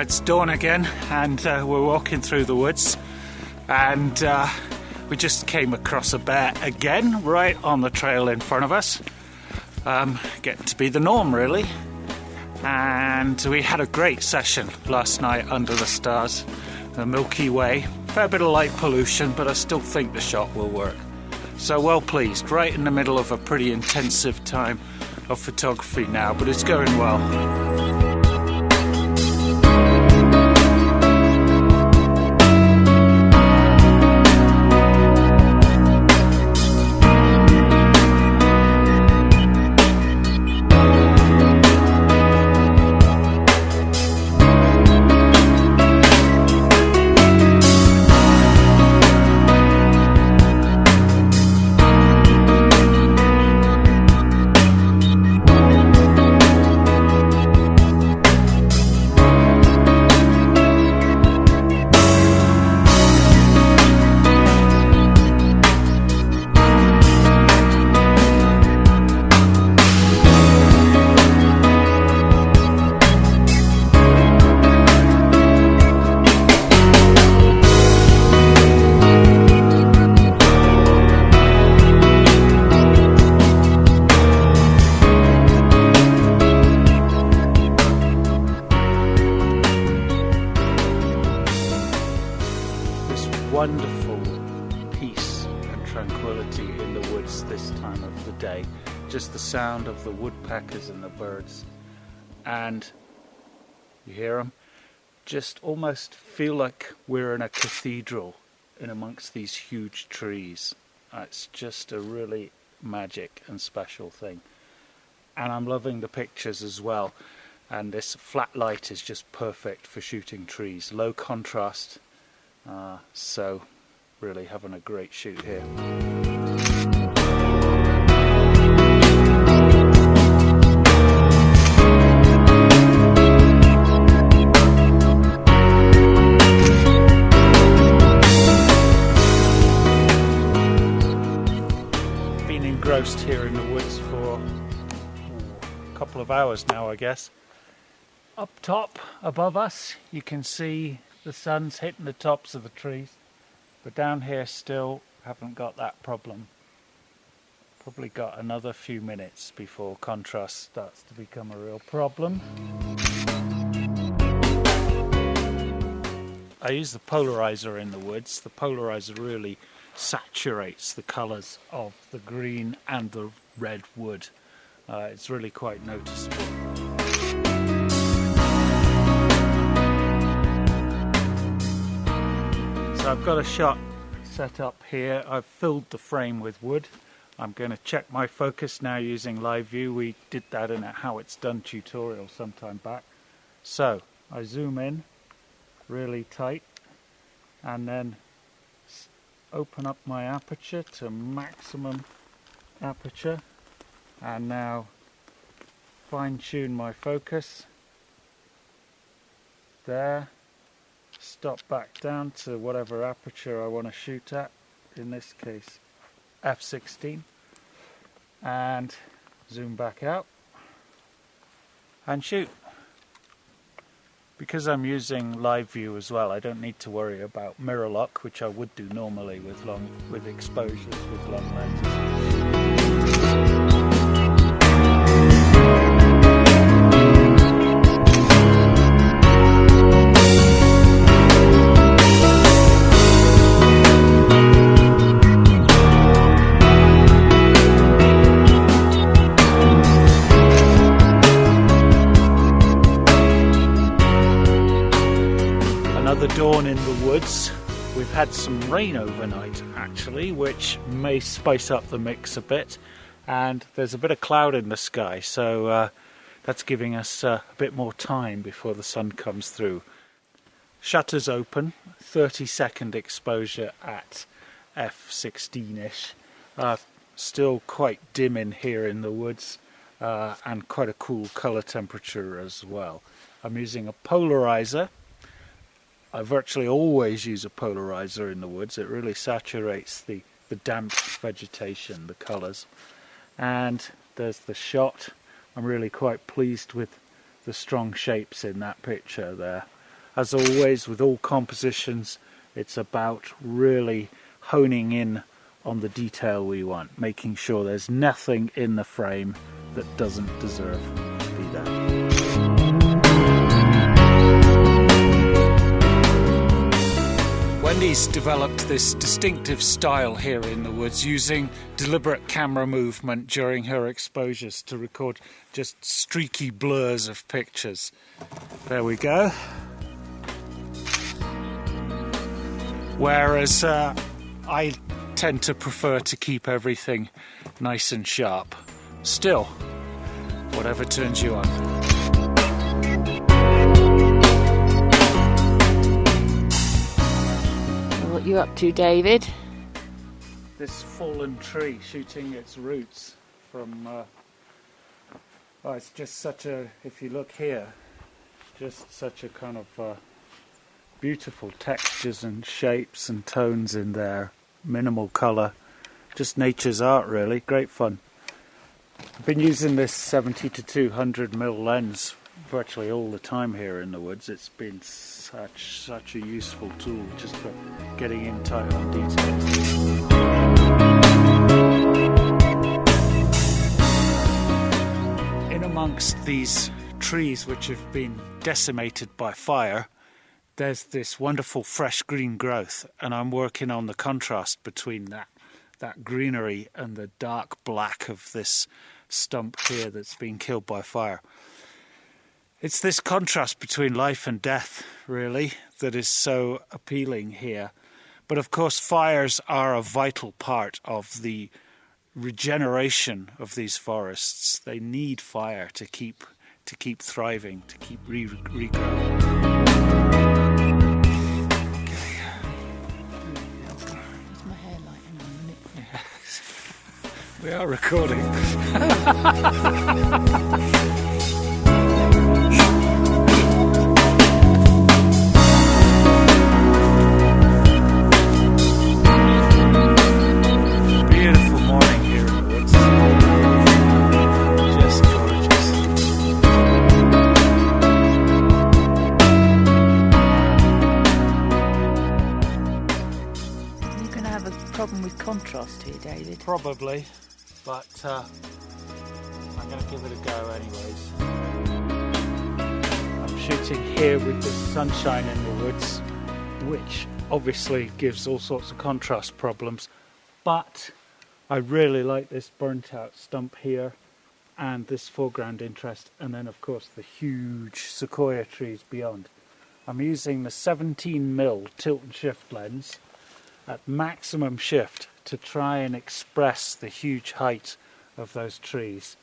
It's dawn again, and we're walking through the woods, and we just came across a bear again right on the trail in front of us. Getting to be the norm, really. And we had a great session last night under the stars, the Milky Way. Fair bit of light pollution, but I still think the shot will work. So well pleased, right in the middle of a pretty intensive time of photography now, but it's going well. Wonderful peace and tranquility in the woods this time of the day. Just the sound of the woodpeckers and the birds, and you hear them, just almost feel like we're in a cathedral in amongst these huge trees. It's just a really magic and special thing, and I'm loving the pictures as well, and this flat light is just perfect for shooting trees, low contrast. So really having a great shoot here. Been engrossed here in the woods for a couple of hours now, I guess. Up top above us you can see the sun's hitting the tops of the trees, but down here still haven't got that problem. Probably got another few minutes before contrast starts to become a real problem. I use the polarizer in the woods. The polarizer really saturates the colours of the green and the red wood. It's really quite noticeable. So I've got a shot set up here. I've filled the frame with wood. I'm going to check my focus now using live view. We did that in a how it's done tutorial some time back. So I zoom in really tight and then open up my aperture to maximum aperture, and now fine tune my focus there. Stop back down to whatever aperture I want to shoot at, in this case f16, and zoom back out and shoot. Because I'm using live view as well, I don't need to worry about mirror lock, which I would do normally with exposures with long lenses. Another dawn in the woods. We've had some rain overnight actually, which may spice up the mix a bit, and there's a bit of cloud in the sky, so that's giving us a bit more time before the sun comes through. Shutters open, 30-second exposure at f16ish. Still quite dim in here in the woods, and quite a cool colour temperature as well. I'm using a polarizer. I virtually always use a polarizer in the woods. It really saturates the damp vegetation, the colours. And there's the shot. I'm really quite pleased with the strong shapes in that picture there. as always with all compositions, it's about really honing in on the detail we want, making sure there's nothing in the frame that doesn't deserve to be there. Wendy's developed this distinctive style here in the woods, using deliberate camera movement during her exposures to record just streaky blurs of pictures. There we go. Whereas I tend to prefer to keep everything nice and sharp. Still, whatever turns you on. What you up to, David? This fallen tree shooting its roots from, oh, it's just such a, if you look here, just such a kind of beautiful textures and shapes and tones in there, minimal colour, just nature's art really, great fun. I've been using this 70 to 200mm lens virtually all the time here in the woods. It's been such a useful tool just for getting in tight on details. In amongst these trees which have been decimated by fire, there's this wonderful fresh green growth, and I'm working on the contrast between that greenery and the dark black of this stump here that's been killed by fire. It's this contrast between life and death, really, that is so appealing here. But of course, fires are a vital part of the regeneration of these forests. They need fire to keep thriving, to keep regrowing. What's my hair like? Hang on a minute. Yes. We are recording. Beautiful morning here in the woods. Just gorgeous. You're going to have a problem with contrast here, David. Probably, but I'm going to give it a go anyways. I'm shooting here with the sunshine in the woods, which obviously gives all sorts of contrast problems, but I really like this burnt out stump here and this foreground interest, and then of course the huge sequoia trees beyond. I'm using the 17mm tilt and shift lens at maximum shift to try and express the huge height of those trees,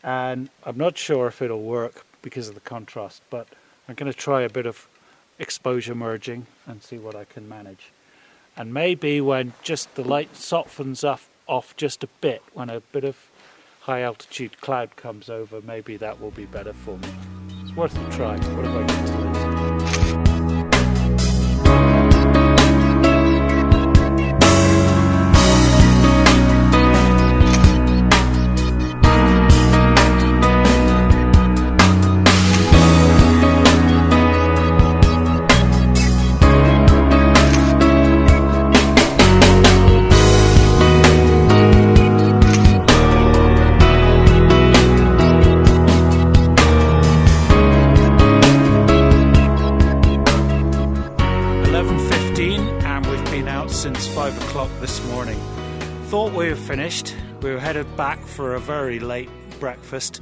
and I'm not sure if it'll work because of the contrast, but I'm going to try a bit of exposure merging and see what I can manage. And maybe when just the light softens off just a bit, when a bit of high altitude cloud comes over, maybe that will be better for me. It's worth a try. What have I got to lose? 11:15 and we've been out since 5 o'clock this morning. Thought we were finished. We were headed back for a very late breakfast,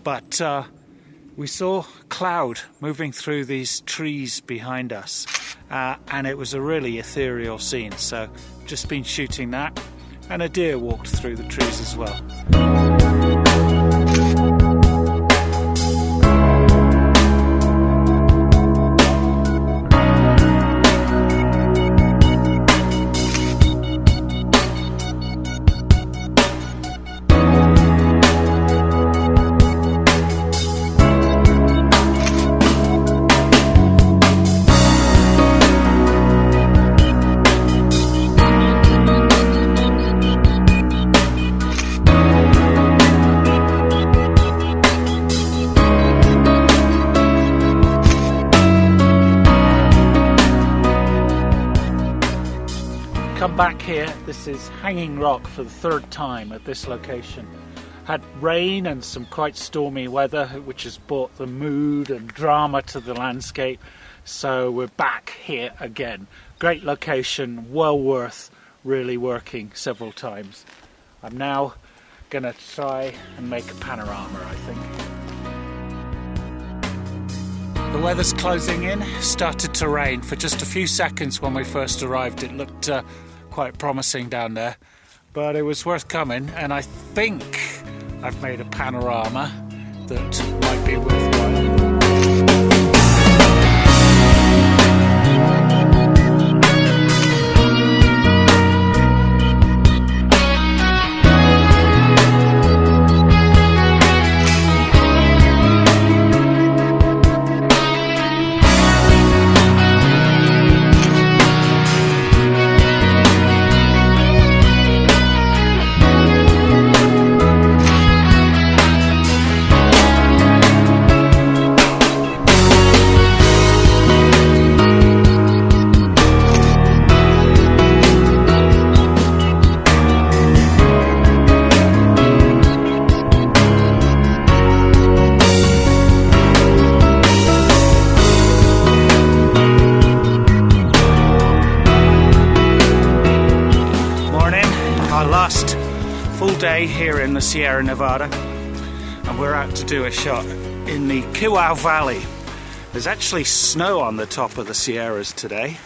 but we saw cloud moving through these trees behind us, and it was a really ethereal scene. So just been shooting that, and a deer walked through the trees as well. come back here. This is Hanging Rock for the third time at this location. Had rain and some quite stormy weather, which has brought the mood and drama to the landscape. So we're back here again. Great location, well worth really working several times. I'm now gonna try and make a panorama, I think. The weather's closing in. Started to rain for just a few seconds when we first arrived. It looked quite promising down there, but it was worth coming, and I think I've made a panorama that might be worthwhile. Full day here in the Sierra Nevada, and we're out to do a shot in the Kiwau Valley. There's actually snow on the top of the Sierras today.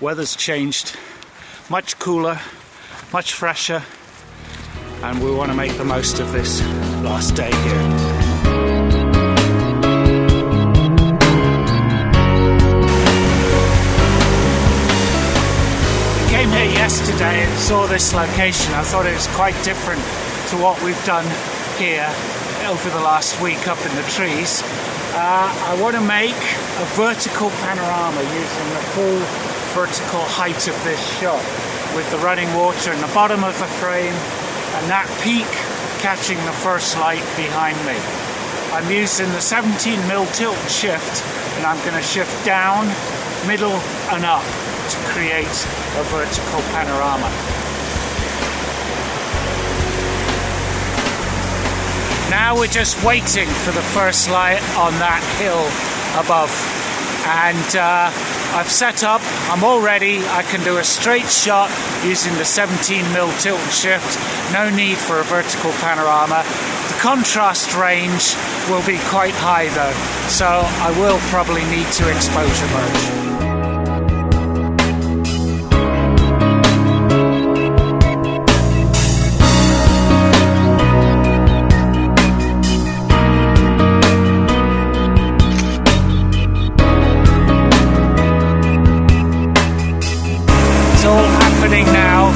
Weather's changed, much cooler, much fresher, and we want to make the most of this last day here. Came here yesterday and saw this location. I thought it was quite different to what we've done here over the last week up in the trees. I want to make a vertical panorama using the full vertical height of this shot, with the running water in the bottom of the frame and that peak catching the first light behind me. I'm using the 17mm tilt and shift, and I'm going to shift down, middle and up to create a vertical panorama. Now we're just waiting for the first light on that hill above, and I've set up, I'm all ready. I can do a straight shot using the 17mm tilt and shift, no need for a vertical panorama. The contrast range will be quite high though, so I will probably need to exposure merge. Now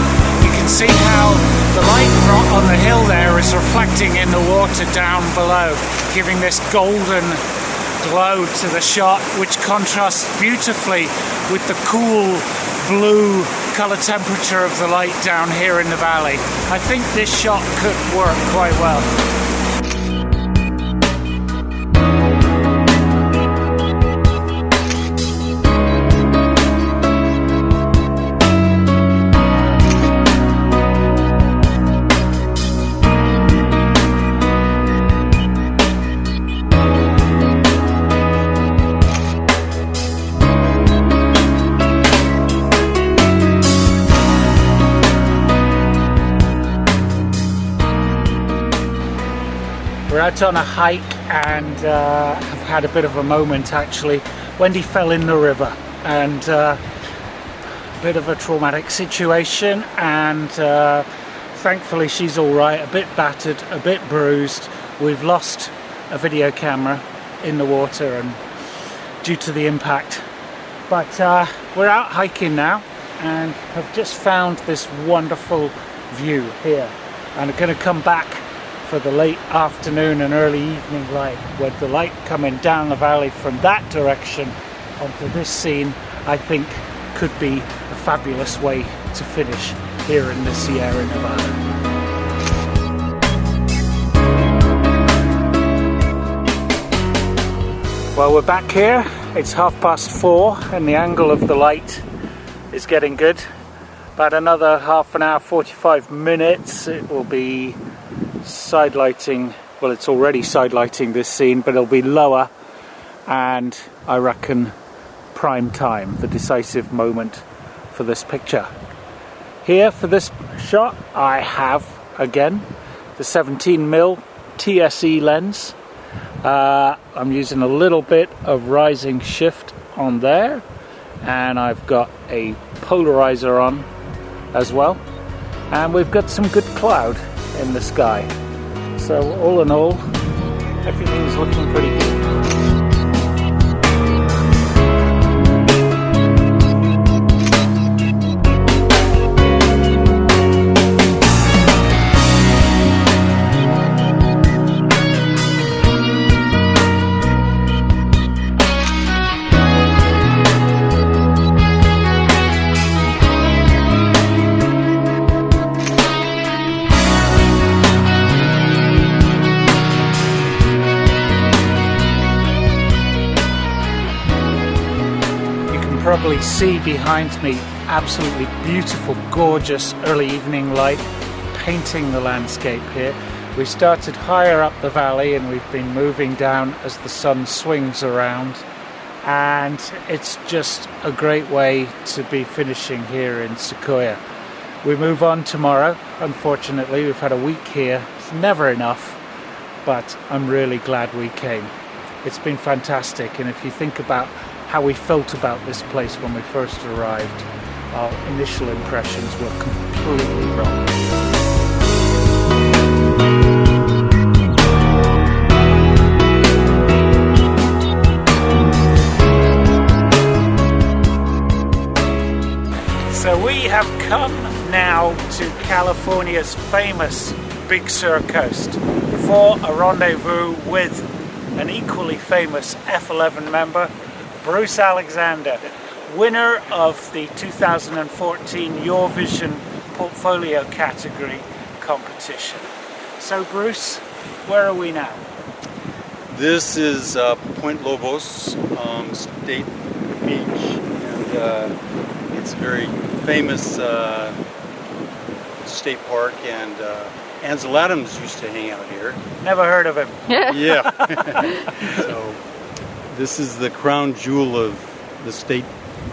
you can see how the light on the hill there is reflecting in the water down below, giving this golden glow to the shot, which contrasts beautifully with the cool blue color temperature of the light down here in the valley. I think this shot could work quite well. We're out on a hike and have had a bit of a moment actually. Wendy fell in the river, and a bit of a traumatic situation, and thankfully she's all right, a bit battered, a bit bruised. We've lost a video camera in the water and due to the impact, but we're out hiking now and have just found this wonderful view here, and I'm going to come back for the late afternoon and early evening light, with the light coming down the valley from that direction onto this scene. I think could be a fabulous way to finish here in the Sierra Nevada. Well, we're back here. It's 4:30 and the angle of the light is getting good. About another half an hour, 45 minutes, it will be side lighting. Well, it's already side lighting this scene, but it'll be lower, and I reckon prime time, the decisive moment for this picture. Here for this shot I have again the 17mm TSE lens. I'm using a little bit of rising shift on there, and I've got a polarizer on as well, and we've got some good cloud in the sky. So all in all, everything's looking pretty good. Probably see behind me absolutely beautiful, gorgeous early evening light painting the landscape here. We started higher up the valley and we've been moving down as the sun swings around, and it's just a great way to be finishing here in Sequoia. We move on tomorrow. Unfortunately, we've had a week here. It's never enough, but I'm really glad we came. It's been fantastic, and if you think about how we felt about this place when we first arrived, our initial impressions were completely wrong. So we have come now to California's famous Big Sur coast for a rendezvous with an equally famous F11 member, Bruce Alexander, winner of the 2014 Your Vision Portfolio category competition. So Bruce, where are we now? This is Point Lobos State Beach, and it's a very famous state park, and Ansel Adams used to hang out here. Never heard of him. Yeah. So this is the crown jewel of the state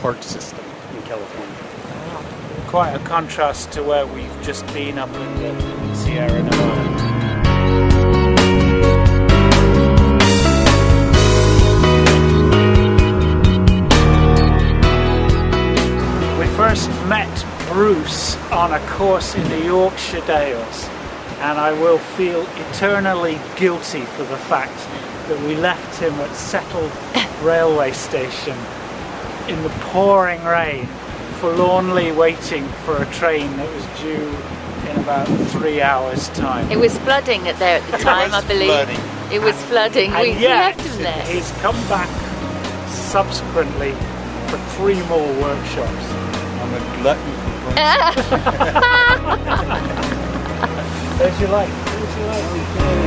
park system in California. Quite a contrast to where we've just been up in the Sierra Nevada. We first met Bruce on a course in the Yorkshire Dales, and I will feel eternally guilty for the fact that we left him at Settle railway station in the pouring rain, forlornly waiting for a train that was due in about 3 hours' time. It was flooding there at the time, I believe. Flooding. It was flooding. And We yet, left him there. he's come back subsequently for 3 more workshops. I'm a glutton for punch. There's your light. There's your light.